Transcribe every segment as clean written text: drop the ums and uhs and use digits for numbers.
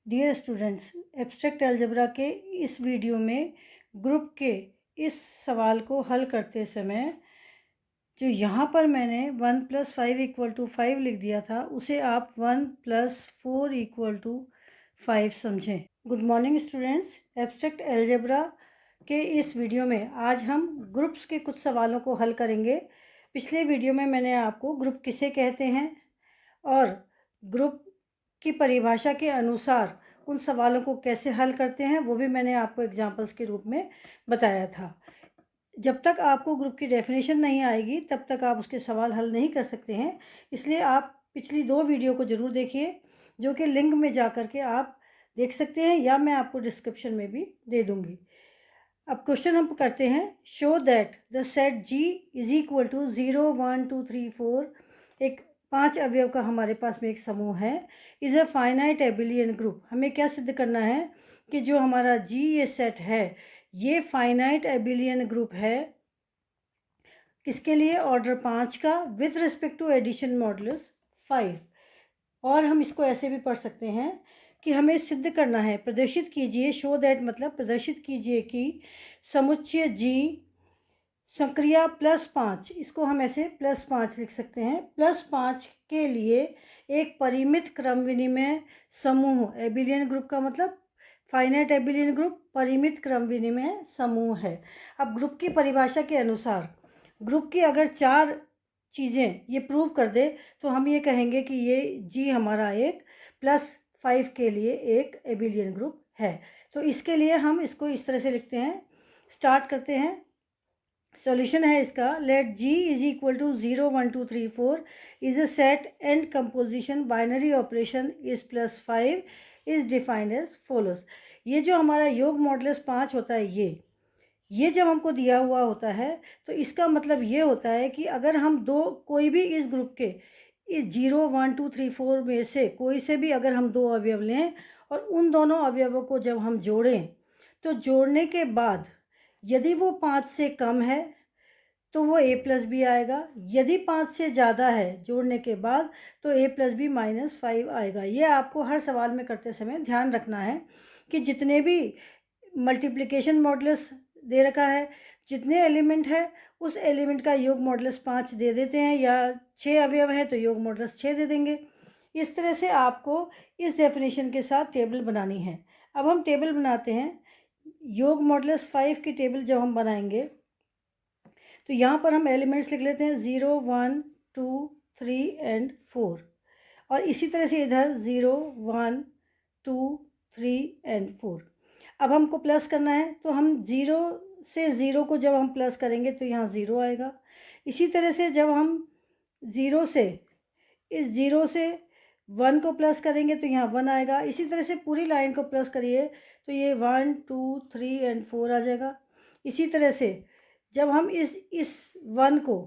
Dear students, abstract algebra के इस video में ग्रुप के इस सवाल को हल करते समय जो यहाँ पर मैंने 1 + 5 = 5 लिख दिया था, उसे आप 1 + 4 = 5 समझें। Good morning students, abstract algebra के इस वीडियो में आज हम ग्रुप्स के कुछ सवालों को हल करेंगे। पिछले वीडियो में मैंने आपको ग्रुप किसे कहते हैं और ग्रुप की परिभाषा के अनुसार उन सवालों को कैसे हल करते हैं वो भी मैंने आपको एग्जाम्पल्स के रूप में बताया था। जब तक आपको ग्रुप की डेफिनेशन नहीं आएगी तब तक आप उसके सवाल हल नहीं कर सकते हैं, इसलिए आप पिछली 2 वीडियो को ज़रूर देखिए, जो कि लिंक में जा कर के आप देख सकते हैं या मैं आपको डिस्क्रिप्शन में भी दे दूँगी। अब क्वेश्चन हम करते हैं। Show that the set G = 0 1 2 3 4 एक 5 अवयव का हमारे पास में एक समूह है। Is a finite abelian group. हमें क्या सिद्ध करना है कि जो हमारा G ये सेट है ये फाइनाइट एबिलियन ग्रुप है। किसके लिए? ऑर्डर 5 का, with respect to addition modulus 5। और हम इसको ऐसे भी पढ़ सकते हैं कि हमें सिद्ध करना है, प्रदर्शित कीजिए, शो दैट मतलब प्रदर्शित कीजिए कि समुच्चय G संक्रिया +5, इसको हम ऐसे +5 लिख सकते हैं, +5 के लिए एक परिमित क्रम विनिमय समूह, एबिलियन ग्रुप का मतलब फाइनाइट एबिलियन ग्रुप परिमित क्रम विनिमय समूह है। अब ग्रुप की परिभाषा के अनुसार ग्रुप की अगर 4 चीज़ें ये प्रूव कर दे तो हम ये कहेंगे कि ये G हमारा एक +5 के लिए एक एबिलियन ग्रुप है। तो इसके लिए हम इसको इस तरह से लिखते हैं। स्टार्ट करते हैं। सॉल्यूशन है इसका, let G = 0 1 2 3 4 is a set and composition binary operation is +5 is defined as follows. ये जो हमारा योग मॉडुलस 5 होता है ये जब हमको दिया हुआ होता है तो इसका मतलब ये होता है कि अगर हम कोई भी इस ग्रुप के इस 0 1 2 3 4 में से कोई से भी अगर हम 2 अवयव लें और उन दोनों अवयवों को जब हम जोड़ें तो जोड़ने के बाद यदि वो 5 से कम है तो वो a+b आएगा, यदि 5 से ज़्यादा है जोड़ने के बाद तो a+b -5 आएगा। ये आपको हर सवाल में करते समय ध्यान रखना है कि जितने भी मल्टीप्लिकेशन मॉडुलस दे रखा है, जितने एलिमेंट है उस एलिमेंट का योग मॉडुलस 5 दे देते हैं, या 6 अवयव है तो योग मॉडुलस 6 दे देंगे। इस तरह से आपको इस डेफिनेशन के साथ टेबल बनानी है। अब हम टेबल बनाते हैं। योग मॉडुलस 5 की टेबल जब हम बनाएंगे तो यहाँ पर हम एलिमेंट्स लिख लेते हैं 0 1 2 3 एंड 4, और इसी तरह से इधर 0 1 2 3 एंड 4। अब हमको प्लस करना है तो हम 0 से 0 को जब हम प्लस करेंगे तो यहाँ 0 आएगा। इसी तरह से जब हम 0 से 1 को प्लस करेंगे तो यहाँ 1 आएगा। इसी तरह से पूरी लाइन को प्लस करिए तो ये 1 2 3 एंड 4 आ जाएगा। इसी तरह से जब हम इस 1 को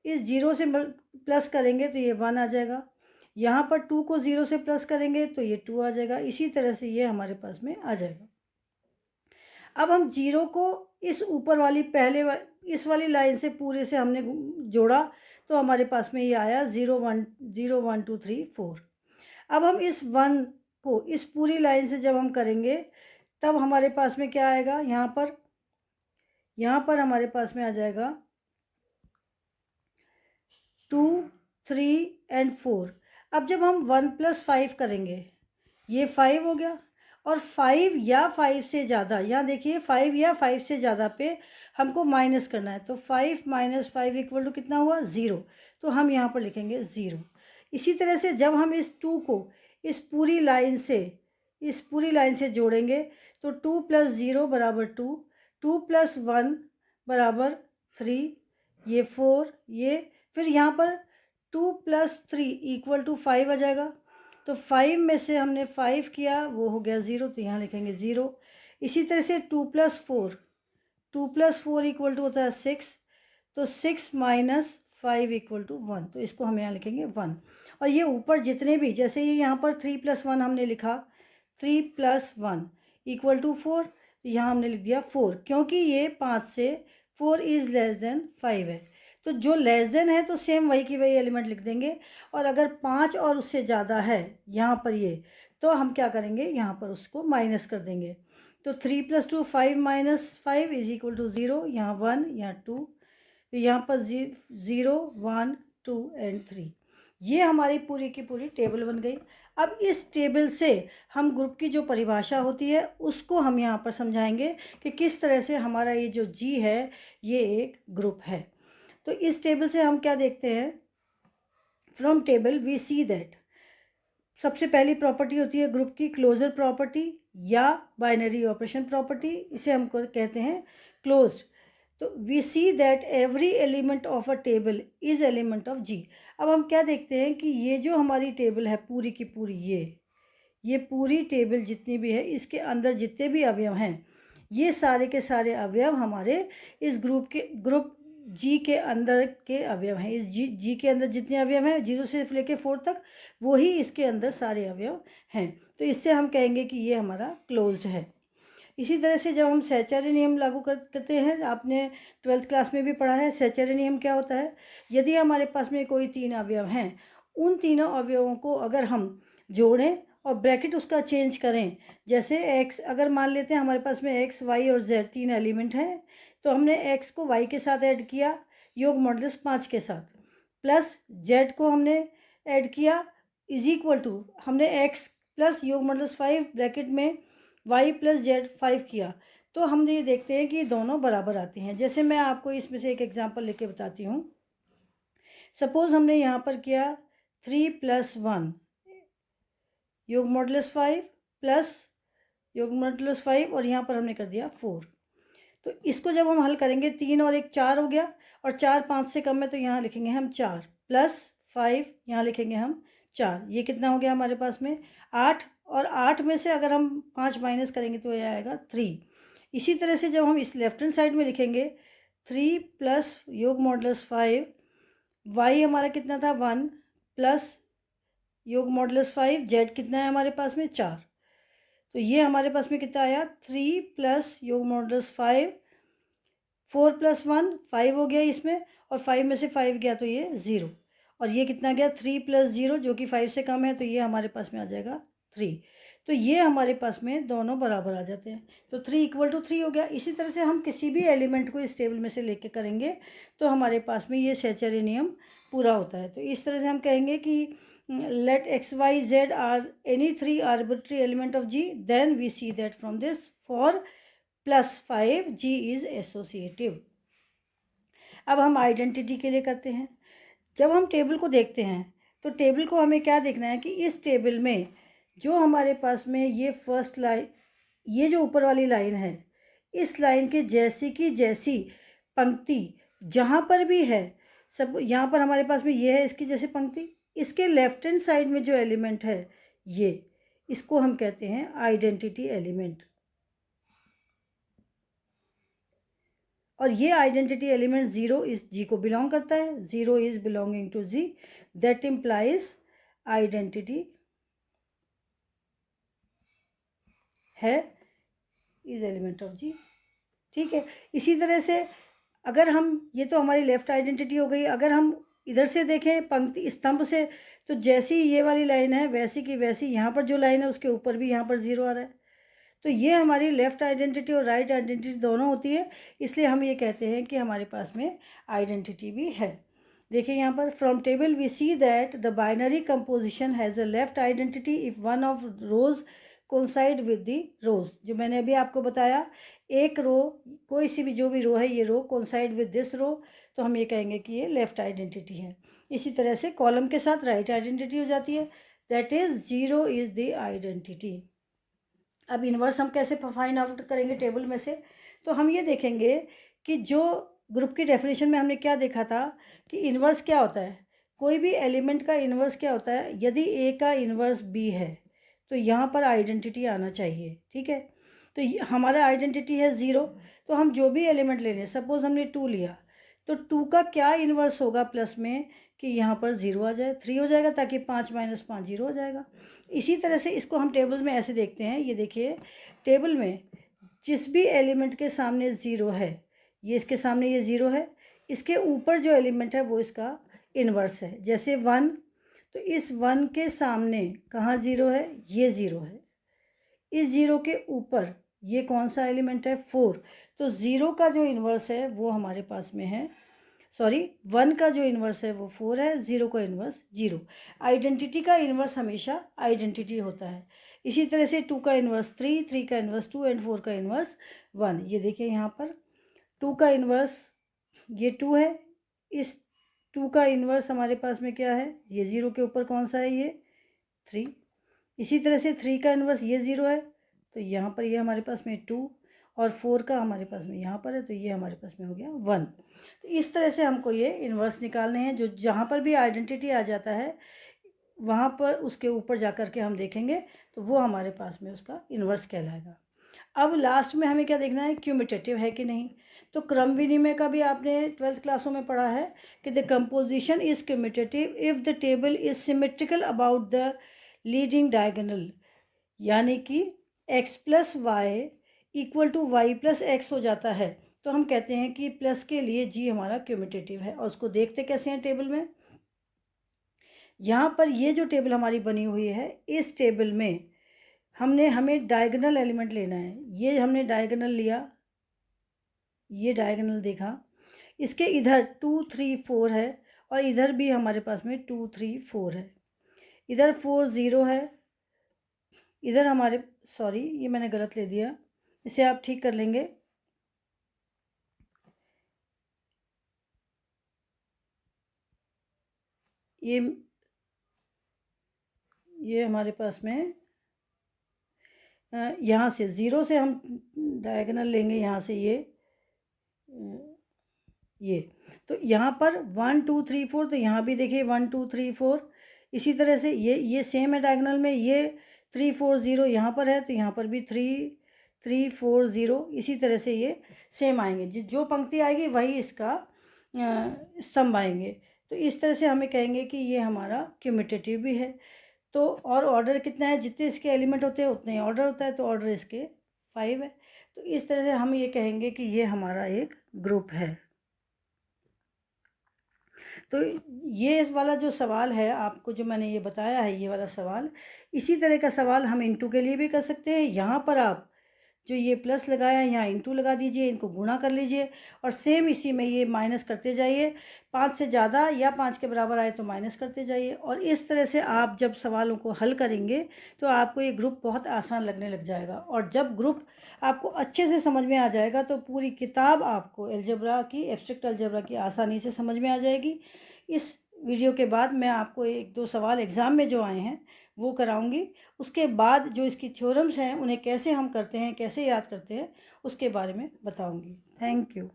इस 0 से प्लस करेंगे तो ये 1 आ जाएगा। यहाँ पर 2 को 0 से प्लस करेंगे तो ये 2 आ जाएगा। इसी तरह से ये हमारे पास में आ जाएगा। अब हम 0 को इस ऊपर वाली इस वाली लाइन से पूरे से हमने जोड़ा तो हमारे पास में ये आया 0 1 2 3 4। अब हम इस 1 को इस पूरी लाइन से जब हम करेंगे तब हमारे पास में क्या आएगा? यहाँ पर हमारे पास में आ जाएगा 2 3 एंड 4। अब जब हम 1 + 5 करेंगे ये 5 हो गया, और 5 या 5 से ज़्यादा, यहाँ देखिए 5 या 5 से ज़्यादा पे हमको माइनस करना है तो 5 - 5 = कितना हुआ? 0। तो हम यहाँ पर लिखेंगे 0। इसी तरह से जब हम इस 2 को इस पूरी लाइन से जोड़ेंगे तो 2 + 0 = 2, 2 + 1 = 3, ये 4, ये फिर यहाँ पर 2 + 3 = 5 आ जाएगा। तो 5 में से हमने 5 किया वो हो गया 0, तो यहाँ लिखेंगे 0। इसी तरह से 2 + 4 = होता है 6, तो 6 - 5 = 1, तो इसको हम यहाँ लिखेंगे 1। और ये ऊपर जितने भी, जैसे ये यहाँ पर 3 + 1 हमने लिखा, 3 + 1 = 4, तो यहाँ हमने लिख दिया 4, क्योंकि ये 5 से 4 इज़ लेस देन 5 है। तो जो लेस देन है तो सेम वही की वही एलिमेंट लिख देंगे, और अगर 5 और उससे ज़्यादा है यहाँ पर ये, तो हम क्या करेंगे, यहाँ पर उसको माइनस कर देंगे। तो 3 + 2 5 - 5 = 0, यहाँ 1, यहाँ 2, तो यहाँ पर 0 1 2 एंड 3। ये हमारी पूरी की पूरी टेबल बन गई। अब इस टेबल से हम ग्रुप की जो परिभाषा होती है उसको हम यहाँ पर समझाएंगे कि किस तरह से हमारा ये जो जी है ये एक ग्रुप है। तो इस टेबल से हम क्या देखते हैं, from table we see that सबसे पहली प्रॉपर्टी होती है ग्रुप की क्लोजर प्रॉपर्टी या बाइनरी ऑपरेशन प्रॉपर्टी, इसे हमको कहते हैं क्लोज्ड। तो we see that every element of a table is element of G. अब हम क्या देखते हैं कि ये जो हमारी टेबल है पूरी की पूरी, ये पूरी टेबल जितनी भी है इसके अंदर जितने भी अवयव हैं ये सारे के सारे अवयव हमारे इस ग्रुप जी के अंदर के अवयव हैं। इस जी के अंदर जितने अवयव हैं 0 से लेकर 4 तक वही इसके अंदर सारे अवयव हैं। तो इससे हम कहेंगे कि ये हमारा क्लोज्ड है। इसी तरह से जब हम सैचर्य नियम लागू करते हैं, आपने 12th क्लास में भी पढ़ा है सैचर्य नियम क्या होता है। यदि हमारे पास में कोई 3 अवयव हैं, उन तीनों अवयवों को अगर हम जोड़ें और ब्रैकेट उसका चेंज करें, जैसे x, अगर मान लेते हैं हमारे पास में x, y और z 3 एलिमेंट हैं, तो हमने x को y के साथ ऐड किया योग मॉडुलस 5 के साथ, प्लस z को हमने ऐड किया = हमने x प्लस योग मॉडुलस 5 ब्रैकेट में y + z 5 किया। तो हम ये देखते हैं कि दोनों बराबर आते हैं। जैसे मैं आपको इसमें से एक एग्जांपल लेके बताती हूँ। सपोज हमने यहाँ पर किया 3 + 1 योग मॉडुलस 5 प्लस योग मॉडुलस 5 और यहाँ पर हमने कर दिया 4। तो इसको जब हम हल करेंगे 3 और 1 4 हो गया, और 4 5 से कम है तो यहाँ लिखेंगे हम 4 प्लस 5, यहाँ लिखेंगे हम 4। ये कितना हो गया हमारे पास में 8, और 8 में से अगर हम 5 माइनस करेंगे तो यह आएगा 3। इसी तरह से जब हम इस लेफ्ट हैंड साइड में लिखेंगे 3 प्लस योग मॉडुलस 5, y हमारा कितना था 1 प्लस योग मॉडुलस 5, z कितना है हमारे पास में 4। तो ये हमारे पास में कितना आया 3 प्लस योग मॉडुलस 5, 4 + 1 5 हो गया इसमें, और 5 में से 5 गया तो ये 0, और ये कितना गया 3 + 0 जो कि 5 से कम है, तो ये हमारे पास में आ जाएगा 3। तो ये हमारे पास में दोनों बराबर आ जाते हैं, तो 3 = 3 हो गया। इसी तरह से हम किसी भी एलिमेंट को इस टेबल में से लेके करेंगे तो हमारे पास में ये सैचर्य नियम पूरा होता है। तो इस तरह से हम कहेंगे कि let x y z are any 3 arbitrary element of G, then we see that from this for +5 G is associative। अब हम आइडेंटिटी के लिए करते हैं। जब हम टेबल को देखते हैं तो टेबल को हमें क्या देखना है कि इस टेबल में जो हमारे पास में ये फर्स्ट लाइन, ये जो ऊपर वाली लाइन है, इस लाइन के जैसी की जैसी पंक्ति जहाँ पर भी है, सब यहाँ पर हमारे पास में ये है इसकी जैसी पंक्ति, इसके लेफ्ट हैंड साइड में जो एलिमेंट है ये, इसको हम कहते हैं आइडेंटिटी एलिमेंट। और ये आइडेंटिटी एलिमेंट 0 इस जी को बिलोंग करता है, 0 is belonging to G, that implies identity है इज एलिमेंट ऑफ जी। ठीक है। इसी तरह से अगर हम, ये तो हमारी लेफ्ट आइडेंटिटी हो गई, अगर हम इधर से देखें पंक्ति स्तंभ से, तो जैसी ये वाली लाइन है वैसी की वैसी यहाँ पर जो लाइन है उसके ऊपर भी यहाँ पर 0 आ रहा है। तो ये हमारी लेफ़्ट आइडेंटिटी और राइट आइडेंटिटी दोनों होती है, इसलिए हम ये कहते हैं कि हमारे पास में आइडेंटिटी भी है। देखिए यहाँ पर from table we see that the binary composition has a left identity if one of rows coincide with the rows. जो मैंने अभी आपको बताया, एक रो, कोई सी भी जो भी रो है ये रो कोइंसाइड विद दिस रो, तो हम ये कहेंगे कि ये लेफ़्ट आइडेंटिटी है। इसी तरह से कॉलम के साथ राइट आइडेंटिटी हो जाती है, that is 0 is the identity. अब इन्वर्स हम कैसे फाइंड आउट करेंगे टेबल में से, तो हम ये देखेंगे कि जो ग्रुप की डेफिनेशन में हमने क्या देखा था कि इन्वर्स क्या होता है, कोई भी एलिमेंट का इन्वर्स क्या होता है, यदि ए का इन्वर्स बी है तो यहाँ पर आइडेंटिटी आना चाहिए। ठीक है। तो हमारा आइडेंटिटी है 0, तो हम जो भी एलिमेंट ले लें, सपोज हमने 2 लिया, तो 2 का क्या इन्वर्स होगा प्लस में कि यहाँ पर 0 आ जाए, 3 हो जाएगा, ताकि 5 - 5 0 हो जाएगा। इसी तरह से इसको हम टेबल में ऐसे देखते हैं, ये देखिए टेबल में जिस भी एलिमेंट के सामने 0 है, ये इसके सामने ये 0 है, इसके ऊपर जो एलिमेंट है वो इसका इन्वर्स है। जैसे 1, तो इस 1 के सामने कहाँ 0 है, ये 0 है। इस 0 के ऊपर ये कौन सा एलिमेंट है, 4। तो 0 का जो इन्वर्स है वो हमारे पास में है, सॉरी 1 का जो इन्वर्स है वो 4 है, 0 का इन्वर्स 0। आइडेंटिटी का इन्वर्स हमेशा आइडेंटिटी होता है। इसी तरह से 2 का इन्वर्स 3, 3 का इन्वर्स 2 एंड 4 का इन्वर्स 1। ये देखिए यहाँ पर 2 का इन्वर्स ये 2 है, इस 2 का इन्वर्स हमारे पास में क्या है, ये 0 के ऊपर कौन सा है, ये 3। इसी तरह से 3 का इन्वर्स ये 0 है, तो यहाँ पर ये हमारे पास में 2, और 4 का हमारे पास में यहाँ पर है, तो ये हमारे पास में हो गया 1। तो इस तरह से हमको ये इन्वर्स निकालने हैं। जो जहाँ पर भी आइडेंटिटी आ जाता है वहाँ पर उसके ऊपर जा कर के हम देखेंगे तो वो हमारे पास में उसका इन्वर्स कहलाएगा। अब लास्ट में हमें क्या देखना है, क्यूमुटेटिव है कि नहीं। तो क्रम विनिमय का भी आपने 12th क्लासों में पढ़ा है कि the composition is commutative if the table is symmetrical about the leading diagonal, यानी कि x plus Y equal to Y plus X हो जाता है। तो हम कहते हैं कि प्लस के लिए जी हमारा क्यूमुटेटिव है। और उसको देखते कैसे हैं टेबल में, यहाँ पर ये जो टेबल हमारी बनी हुई है, इस टेबल में हमें डायगोनल एलिमेंट लेना है। ये हमने डायगोनल लिया, ये डायगोनल देखा, इसके इधर 2 3 4 है, और इधर भी हमारे पास में 2 3 4 है, इधर 4 0 है, इधर हमारे, सॉरी ये मैंने गलत ले दिया, इसे आप ठीक कर लेंगे। ये हमारे पास में यहाँ से 0 से हम डायगोनल लेंगे, यहाँ से ये तो यहाँ पर 1 2 3 4, तो यहाँ भी देखिए 1 2 3 4। इसी तरह से ये सेम है डायगोनल में, ये 3 4 0 यहाँ पर है, तो यहाँ पर भी 3 3 4 0। इसी तरह से ये सेम आएंगे, जो पंक्ति आएगी वही इसका स्तंभ आएंगे। तो इस तरह से हमें कहेंगे कि ये हमारा क्यूमुटेटिव भी है। तो और ऑर्डर कितना है, जितने इसके एलिमेंट होते हैं उतने ही ऑर्डर होता है, तो ऑर्डर इसके 5 है। तो इस तरह से हम ये कहेंगे कि ये हमारा एक ग्रुप है। तो ये इस वाला जो सवाल है आपको, जो मैंने ये बताया है, ये वाला सवाल, इसी तरह का सवाल हम इंटू के लिए भी कर सकते हैं। यहाँ पर आप जो ये प्लस लगाया है, यहाँ इंटू लगा दीजिए, इनको गुणा कर लीजिए, और सेम इसी में ये माइनस करते जाइए। 5 से ज़्यादा या 5 के बराबर आए तो माइनस करते जाइए। और इस तरह से आप जब सवालों को हल करेंगे तो आपको ये ग्रुप बहुत आसान लगने लग जाएगा। और जब ग्रुप आपको अच्छे से समझ में आ जाएगा तो पूरी किताब आपको अलजेब्रा की, एब्स्ट्रैक्ट अलजेब्रा की, आसानी से समझ में आ जाएगी। इस वीडियो के बाद मैं आपको 1-2 सवाल एग्ज़ाम में जो आए हैं वो कराऊंगी। उसके बाद जो इसकी थ्योरम्स हैं उन्हें कैसे हम करते हैं, कैसे याद करते हैं, उसके बारे में बताऊंगी। Thank you.